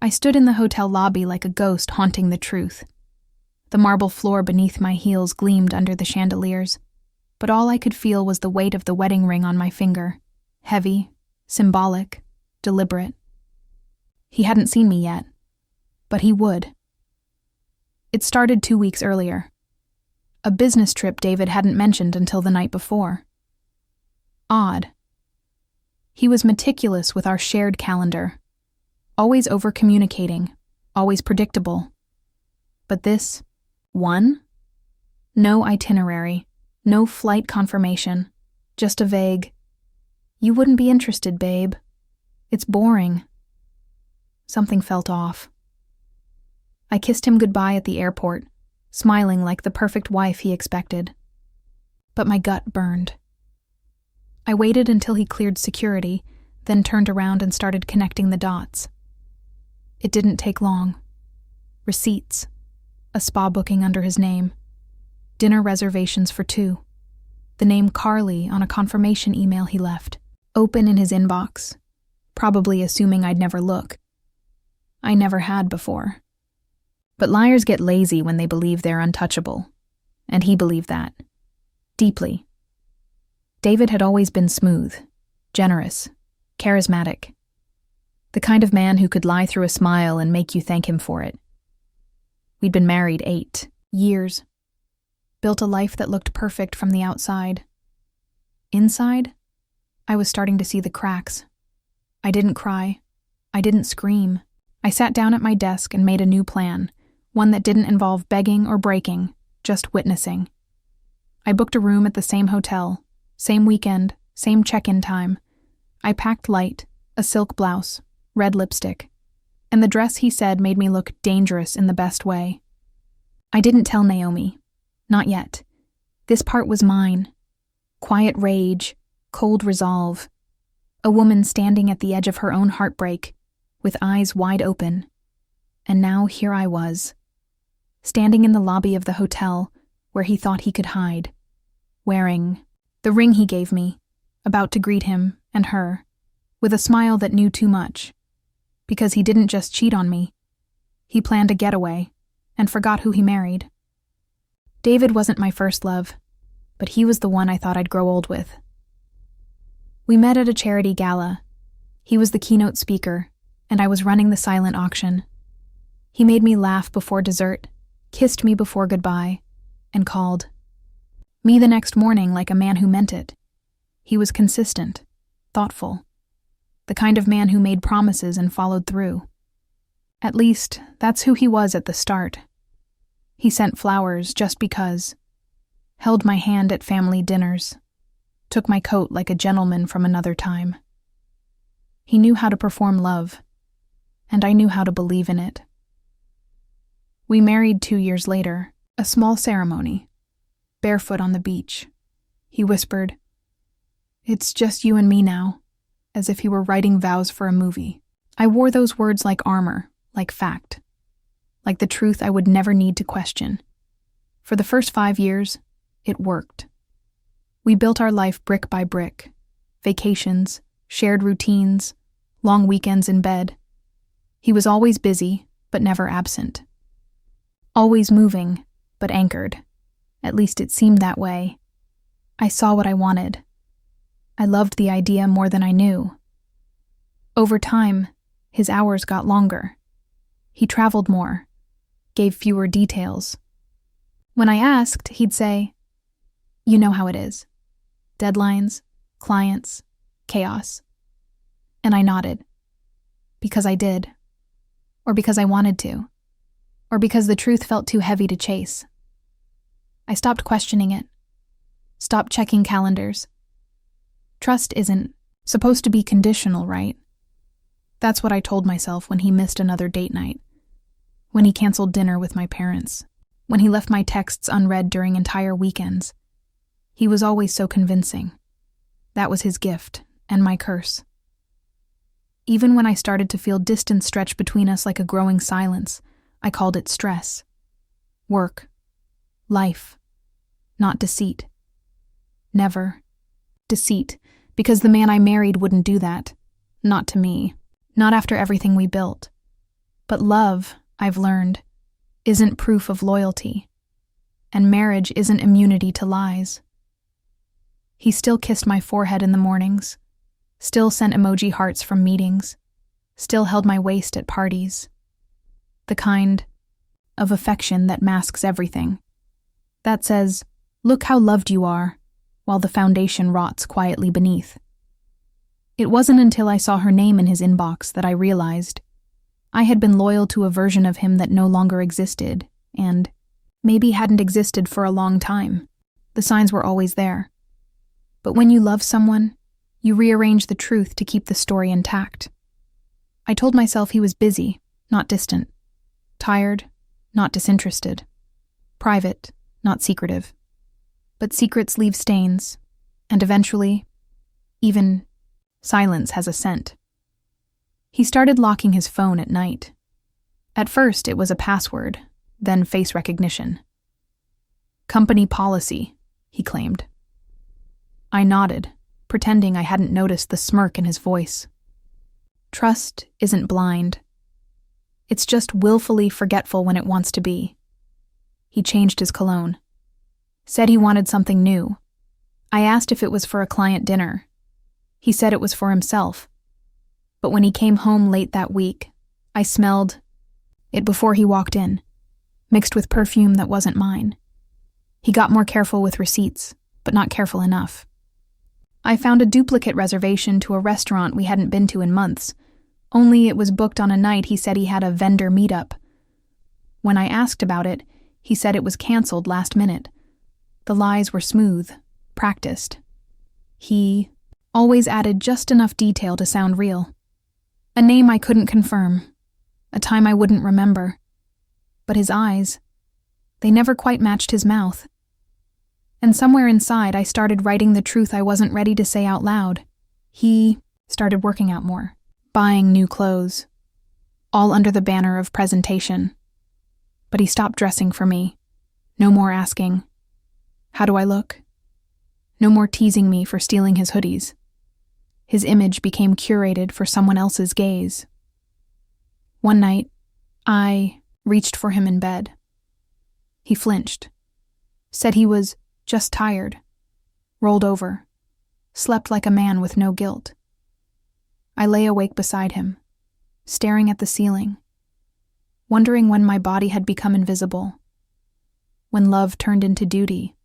I stood in the hotel lobby like a ghost haunting the truth. The marble floor beneath my heels gleamed under the chandeliers, but all I could feel was the weight of the wedding ring on my finger, heavy, symbolic, deliberate. He hadn't seen me yet, but he would. It started 2 weeks earlier. A business trip David hadn't mentioned until the night before. Odd. He was meticulous with our shared calendar, always over-communicating, always predictable. But this, one? No itinerary, no flight confirmation, just a vague, "You wouldn't be interested, babe. It's boring." Something felt off. I kissed him goodbye at the airport, smiling like the perfect wife he expected. But my gut burned. I waited until he cleared security, then turned around and started connecting the dots. It didn't take long. Receipts, a spa booking under his name, dinner reservations for 2, the name Carly on a confirmation email he left, open in his inbox, probably assuming I'd never look. I never had before. But liars get lazy when they believe they're untouchable, and he believed that. Deeply. David had always been smooth, generous, charismatic. The kind of man who could lie through a smile and make you thank him for it. We'd been married 8 years, built a life that looked perfect from the outside. Inside, I was starting to see the cracks. I didn't cry. I didn't scream. I sat down at my desk and made a new plan, one that didn't involve begging or breaking, just witnessing. I booked a room at the same hotel, same weekend, same check-in time. I packed light, a silk blouse, red lipstick, and the dress he said made me look dangerous in the best way. I didn't tell Naomi. Not yet. This part was mine. Quiet rage, cold resolve. A woman standing at the edge of her own heartbreak, with eyes wide open. And now here I was, standing in the lobby of the hotel where he thought he could hide, wearing the ring he gave me, about to greet him and her, with a smile that knew too much. Because he didn't just cheat on me. He planned a getaway, and forgot who he married. David wasn't my first love, but he was the one I thought I'd grow old with. We met at a charity gala. He was the keynote speaker, and I was running the silent auction. He made me laugh before dessert, kissed me before goodbye, and called me the next morning like a man who meant it. He was consistent, thoughtful, the kind of man who made promises and followed through. At least, that's who he was at the start. He sent flowers just because, held my hand at family dinners, took my coat like a gentleman from another time. He knew how to perform love, and I knew how to believe in it. We married 2 years later, a small ceremony, barefoot on the beach. He whispered, "It's just you and me now," as if he were writing vows for a movie. I wore those words like armor, like fact, like the truth I would never need to question. For the first 5 years, it worked. We built our life brick by brick, vacations, shared routines, long weekends in bed. He was always busy, but never absent. Always moving, but anchored. At least it seemed that way. I saw what I wanted. I loved the idea more than I knew. Over time, his hours got longer. He traveled more, gave fewer details. When I asked, he'd say, "You know how it is. Deadlines, clients, chaos." And I nodded. Because I did. Or because I wanted to. Or because the truth felt too heavy to chase. I stopped questioning it. Stopped checking calendars. Trust isn't supposed to be conditional, right? That's what I told myself when he missed another date night. When he canceled dinner with my parents. When he left my texts unread during entire weekends. He was always so convincing. That was his gift, and my curse. Even when I started to feel distance stretch between us like a growing silence, I called it stress. Work. Life. Not deceit. Never. Deceit, because the man I married wouldn't do that. Not to me. Not after everything we built. But love, I've learned, isn't proof of loyalty, and marriage isn't immunity to lies. He still kissed my forehead in the mornings, still sent emoji hearts from meetings, still held my waist at parties. The kind of affection that masks everything. That says, "Look how loved you are," while the foundation rots quietly beneath. It wasn't until I saw her name in his inbox that I realized I had been loyal to a version of him that no longer existed, and maybe hadn't existed for a long time. The signs were always there. But when you love someone, you rearrange the truth to keep the story intact. I told myself he was busy, not distant. Tired, not disinterested. Private, not secretive. But secrets leave stains, and eventually, even silence has a scent. He started locking his phone at night. At first, it was a password, then face recognition. "Company policy," he claimed. I nodded, pretending I hadn't noticed the smirk in his voice. Trust isn't blind. It's just willfully forgetful when it wants to be. He changed his cologne. Said he wanted something new. I asked if it was for a client dinner. He said it was for himself. But when he came home late that week, I smelled it before he walked in, mixed with perfume that wasn't mine. He got more careful with receipts, but not careful enough. I found a duplicate reservation to a restaurant we hadn't been to in months, only it was booked on a night he said he had a vendor meetup. When I asked about it, he said it was canceled last minute. The lies were smooth, practiced. He always added just enough detail to sound real. A name I couldn't confirm, a time I wouldn't remember. But his eyes, they never quite matched his mouth. And somewhere inside, I started writing the truth I wasn't ready to say out loud. He started working out more, buying new clothes, all under the banner of presentation. But he stopped dressing for me. No more asking, "How do I look?" No more teasing me for stealing his hoodies. His image became curated for someone else's gaze. One night, I reached for him in bed. He flinched, said he was just tired, rolled over, slept like a man with no guilt. I lay awake beside him, staring at the ceiling, wondering when my body had become invisible, when love turned into duty,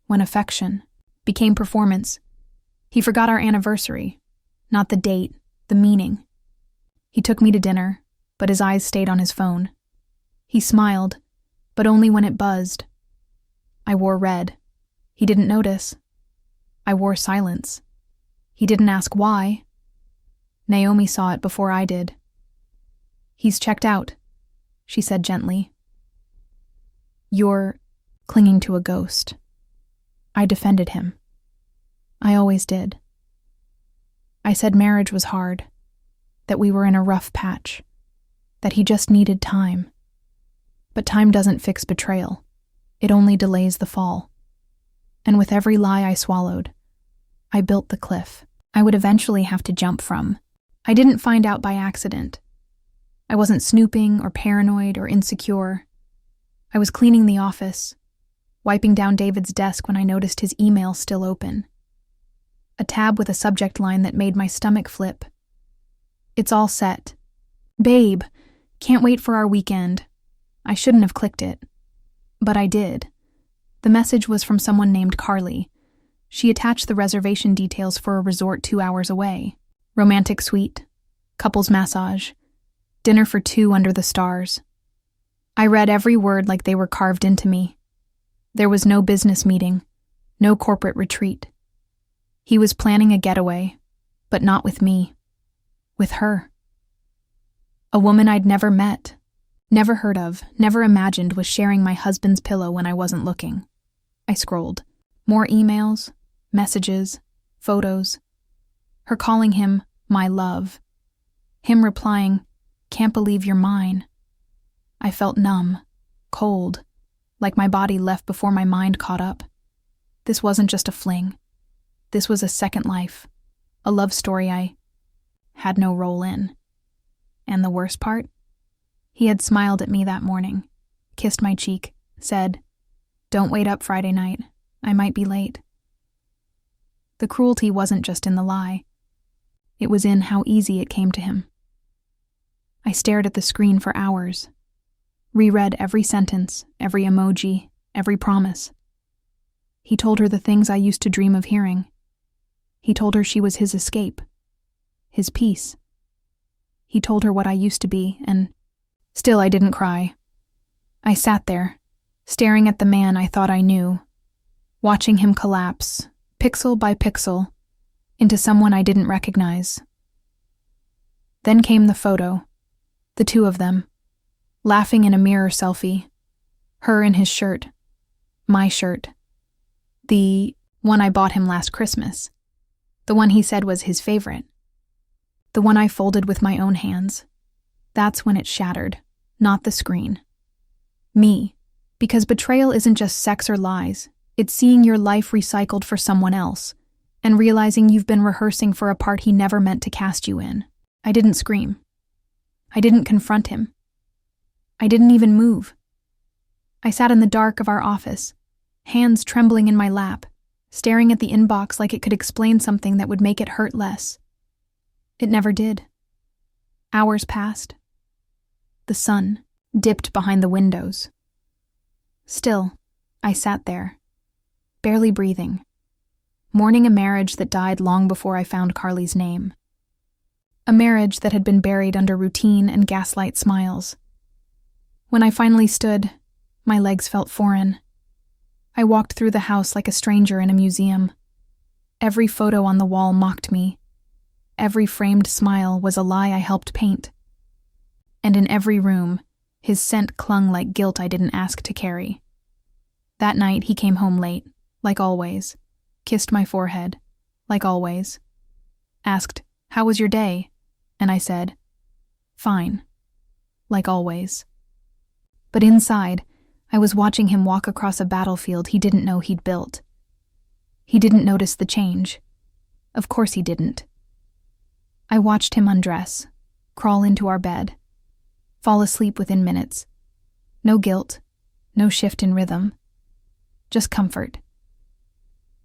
when affection became performance. He forgot our anniversary, not the date, the meaning. He took me to dinner, but his eyes stayed on his phone. He smiled, but only when it buzzed. I wore red. He didn't notice. I wore silence. He didn't ask why. Naomi saw it before I did. "He's checked out," she said gently. "You're clinging to a ghost." I defended him. I always did. I said marriage was hard, that we were in a rough patch, that he just needed time. But time doesn't fix betrayal. It only delays the fall. And with every lie I swallowed, I built the cliff I would eventually have to jump from. I didn't find out by accident. I wasn't snooping or paranoid or insecure. I was cleaning the office, wiping down David's desk when I noticed his email still open. A tab with a subject line that made my stomach flip. "It's all set. Babe, can't wait for our weekend." I shouldn't have clicked it, but I did. The message was from someone named Carly. She attached the reservation details for a resort 2 hours away. Romantic suite, couples massage, dinner for 2 under the stars. I read every word like they were carved into me. There was no business meeting, no corporate retreat. He was planning a getaway, but not with me. With her. A woman I'd never met, never heard of, never imagined was sharing my husband's pillow when I wasn't looking. I scrolled. More emails, messages, photos. Her calling him my love. Him replying, "Can't believe you're mine." I felt numb, cold, like my body left before my mind caught up. This wasn't just a fling. This was a second life, a love story I had no role in. And the worst part? He had smiled at me that morning, kissed my cheek, said, "Don't wait up Friday night. I might be late." The cruelty wasn't just in the lie. It was in how easy it came to him. I stared at the screen for hours, reread every sentence, every emoji, every promise. He told her the things I used to dream of hearing. He told her she was his escape, his peace. He told her what I used to be, and still I didn't cry. I sat there, staring at the man I thought I knew, watching him collapse, pixel by pixel, into someone I didn't recognize. Then came the photo, the two of them, laughing in a mirror selfie, her in his shirt, my shirt, the one I bought him last Christmas, the one he said was his favorite, the one I folded with my own hands. That's when it shattered, not the screen. Me, because betrayal isn't just sex or lies, it's seeing your life recycled for someone else, and realizing you've been rehearsing for a part he never meant to cast you in. I didn't scream. I didn't confront him. I didn't even move. I sat in the dark of our office, hands trembling in my lap, staring at the inbox like it could explain something that would make it hurt less. It never did. Hours passed. The sun dipped behind the windows. Still, I sat there, barely breathing, mourning a marriage that died long before I found Carly's name. A marriage that had been buried under routine and gaslight smiles. When I finally stood, my legs felt foreign. I walked through the house like a stranger in a museum. Every photo on the wall mocked me. Every framed smile was a lie I helped paint. And in every room, his scent clung like guilt I didn't ask to carry. That night he came home late, like always, kissed my forehead, like always, asked, "How was your day?" And I said, "Fine," like always. But inside, I was watching him walk across a battlefield he didn't know he'd built. He didn't notice the change. Of course he didn't. I watched him undress, crawl into our bed, fall asleep within minutes. No guilt, no shift in rhythm, just comfort.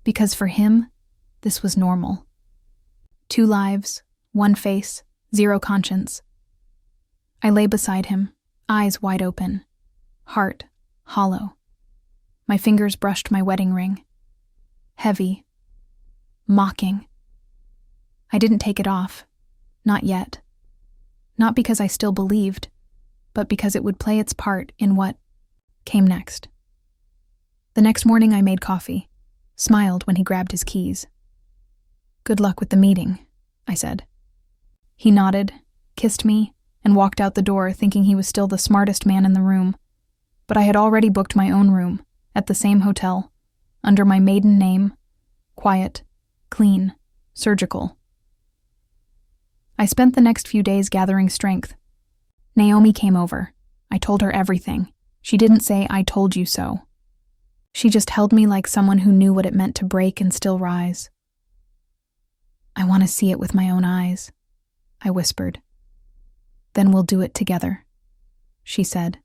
Because for him, this was normal. 2 lives, 1 face, 0 conscience. I lay beside him, eyes wide open, heart hollow. My fingers brushed my wedding ring. Heavy. Mocking. I didn't take it off. Not yet. Not because I still believed, but because it would play its part in what came next. The next morning I made coffee, smiled when he grabbed his keys. "Good luck with the meeting," I said. He nodded, kissed me, and walked out the door thinking he was still the smartest man in the room. But I had already booked my own room, at the same hotel, under my maiden name, quiet, clean, surgical. I spent the next few days gathering strength. Naomi came over. I told her everything. She didn't say, "I told you so." She just held me like someone who knew what it meant to break and still rise. "I want to see it with my own eyes," I whispered. "Then we'll do it together," she said.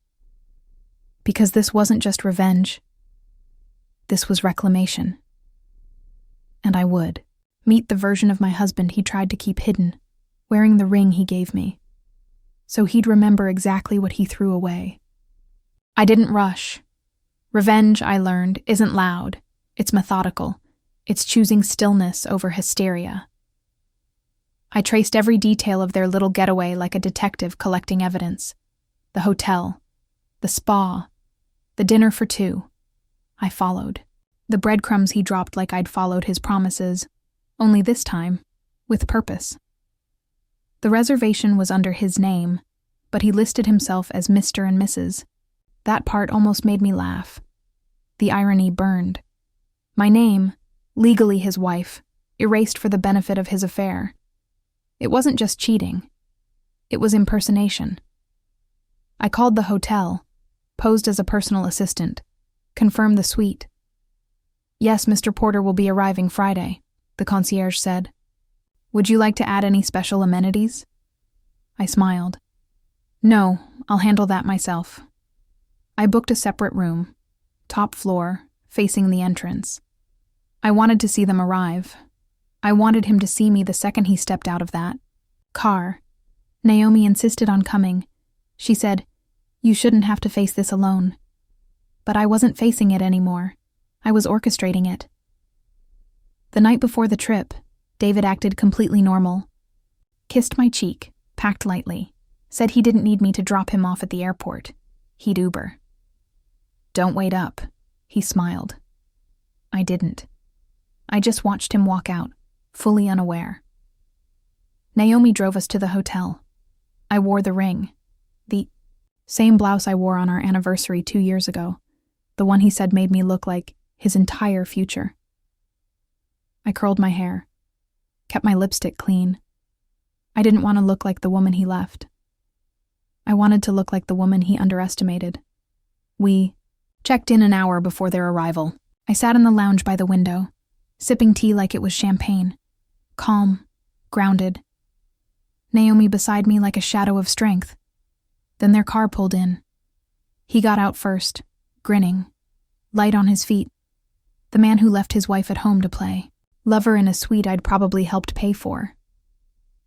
Because this wasn't just revenge. This was reclamation. And I would meet the version of my husband he tried to keep hidden, wearing the ring he gave me, so he'd remember exactly what he threw away. I didn't rush. Revenge, I learned, isn't loud. It's methodical. It's choosing stillness over hysteria. I traced every detail of their little getaway like a detective collecting evidence. The hotel, the spa, the dinner for 2. I followed. The breadcrumbs he dropped like I'd followed his promises, only this time, with purpose. The reservation was under his name, but he listed himself as Mr. and Mrs. That part almost made me laugh. The irony burned. My name, legally his wife, erased for the benefit of his affair. It wasn't just cheating. It was impersonation. I called the hotel, posed as a personal assistant, confirmed the suite. "Yes, Mr. Porter will be arriving Friday," the concierge said. "Would you like to add any special amenities?" I smiled. "No, I'll handle that myself. I booked a separate room, top floor, facing the entrance. I wanted to see them arrive. I wanted him to see me the second he stepped out of that car. Naomi insisted on coming. She said, "You shouldn't have to face this alone." But I wasn't facing it anymore. I was orchestrating it. The night before the trip, David acted completely normal. Kissed my cheek, packed lightly, said he didn't need me to drop him off at the airport. He'd Uber. "Don't wait up," he smiled. I didn't. I just watched him walk out, fully unaware. Naomi drove us to the hotel. I wore the ring. The same blouse I wore on our anniversary 2 years ago. The one he said made me look like his entire future. I curled my hair, kept my lipstick clean. I didn't want to look like the woman he left. I wanted to look like the woman he underestimated. We checked in an hour before their arrival. I sat in the lounge by the window, sipping tea like it was champagne, calm, grounded. Naomi beside me like a shadow of strength. Then their car pulled in. He got out first, grinning, light on his feet. The man who left his wife at home to play, lover in a suite I'd probably helped pay for.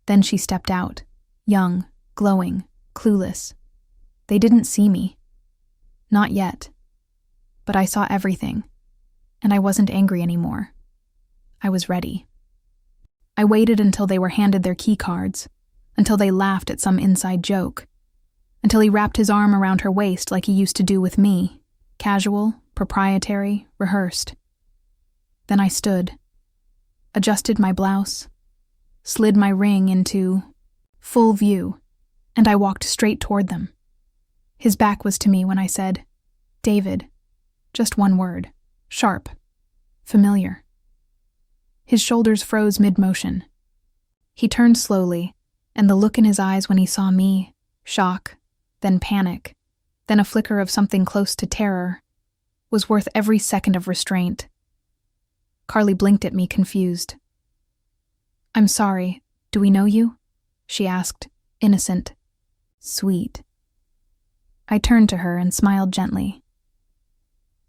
Then she stepped out, young, glowing, clueless. They didn't see me. Not yet. But I saw everything, and I wasn't angry anymore. I was ready. I waited until they were handed their key cards, until they laughed at some inside joke, until he wrapped his arm around her waist like he used to do with me, casual, proprietary, rehearsed. Then I stood, adjusted my blouse, slid my ring into full view, and I walked straight toward them. His back was to me when I said, "David," just one word, sharp, familiar. His shoulders froze mid-motion. He turned slowly, and the look in his eyes when he saw me, shock, then panic, then a flicker of something close to terror, was worth every second of restraint. Carly blinked at me, confused. "I'm sorry, do we know you?" she asked, innocent, sweet. I turned to her and smiled gently.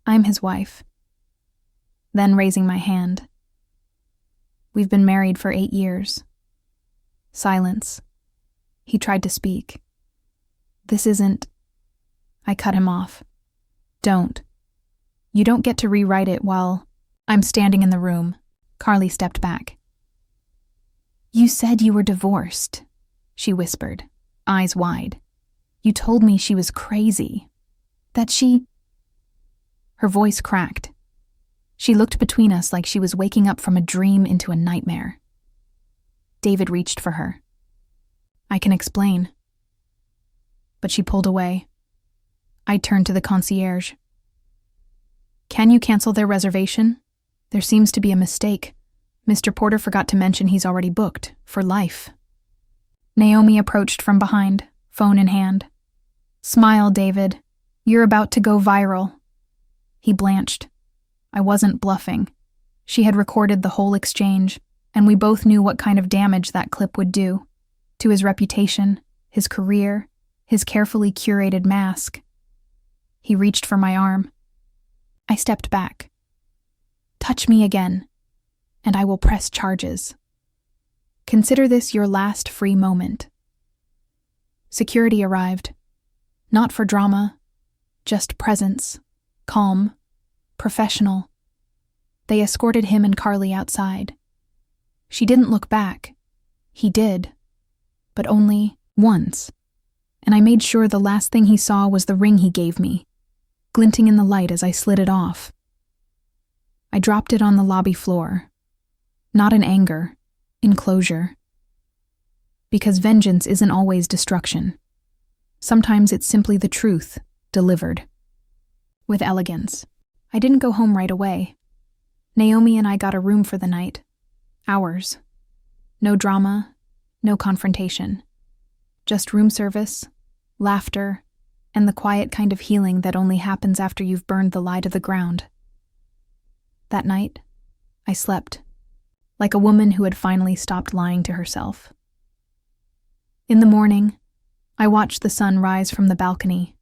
"I'm his wife." Then raising my hand. "We've been married for 8 years. Silence. He tried to speak. "This isn't..." I cut him off. "Don't. You don't get to rewrite it while..." I'm standing in the room. Carly stepped back. "You said you were divorced," she whispered, eyes wide. "You told me she was crazy. That she..." Her voice cracked. She looked between us like she was waking up from a dream into a nightmare. David reached for her. "I can explain." But she pulled away. I turned to the concierge. "Can you cancel their reservation? There seems to be a mistake. Mr. Porter forgot to mention he's already booked, for life." Naomi approached from behind, phone in hand. "Smile, David. You're about to go viral." He blanched. I wasn't bluffing. She had recorded the whole exchange, and we both knew what kind of damage that clip would do. To his reputation, his career, his carefully curated mask. He reached for my arm. I stepped back. "Touch me again, and I will press charges. Consider this your last free moment." Security arrived. Not for drama, just presence, calm, professional. They escorted him and Carly outside. She didn't look back. He did, but only once. And I made sure the last thing he saw was the ring he gave me, glinting in the light as I slid it off. I dropped it on the lobby floor, not in anger, in closure. Because vengeance isn't always destruction. Sometimes it's simply the truth, delivered. With elegance. I didn't go home right away. Naomi and I got a room for the night. Ours. No drama, no confrontation. Just room service, laughter, and the quiet kind of healing that only happens after you've burned the lie to the ground. That night, I slept, like a woman who had finally stopped lying to herself. In the morning, I watched the sun rise from the balcony,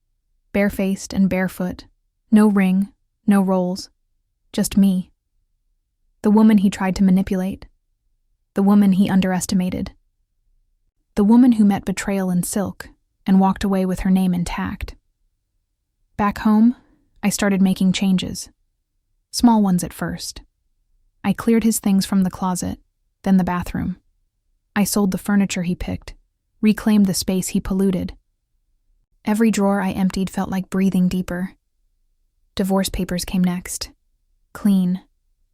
barefaced and barefoot, no ring, no rolls, just me. The woman he tried to manipulate, the woman he underestimated, the woman who met betrayal in silk and walked away with her name intact. Back home, I started making changes, small ones at first. I cleared his things from the closet, then the bathroom. I sold the furniture he picked, reclaimed the space he polluted. Every drawer I emptied felt like breathing deeper. Divorce papers came next. Clean,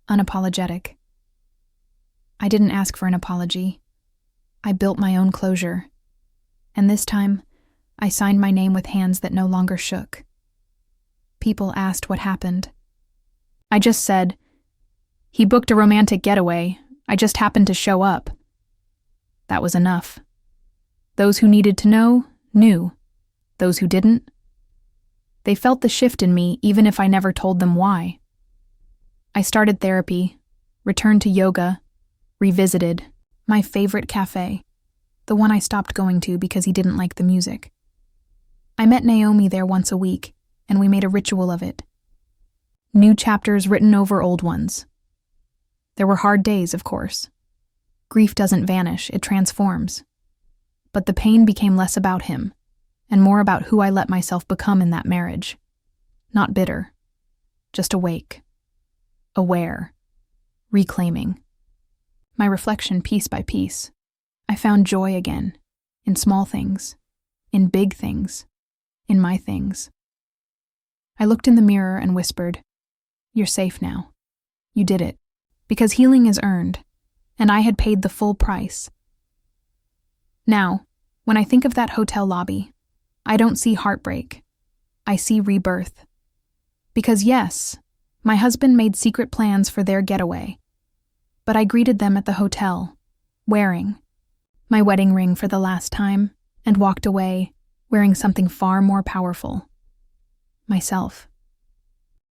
unapologetic. I didn't ask for an apology. I built my own closure. And this time, I signed my name with hands that no longer shook. People asked what happened. I just said, "He booked a romantic getaway. I just happened to show up." That was enough. Those who needed to know, knew. Those who didn't, they felt the shift in me even if I never told them why. I started therapy, returned to yoga, revisited my favorite cafe, the one I stopped going to because he didn't like the music. I met Naomi there once a week, and we made a ritual of it. New chapters written over old ones. There were hard days, of course. Grief doesn't vanish, it transforms. But the pain became less about him, and more about who I let myself become in that marriage. Not bitter, just awake, aware, reclaiming. My reflection piece by piece. I found joy again, in small things, in big things, in my things. I looked in the mirror and whispered, "You're safe now. You did it." Because healing is earned, and I had paid the full price. Now, when I think of that hotel lobby, I don't see heartbreak. I see rebirth. Because yes, my husband made secret plans for their getaway, but I greeted them at the hotel, wearing my wedding ring for the last time, and walked away wearing something far more powerful. Myself.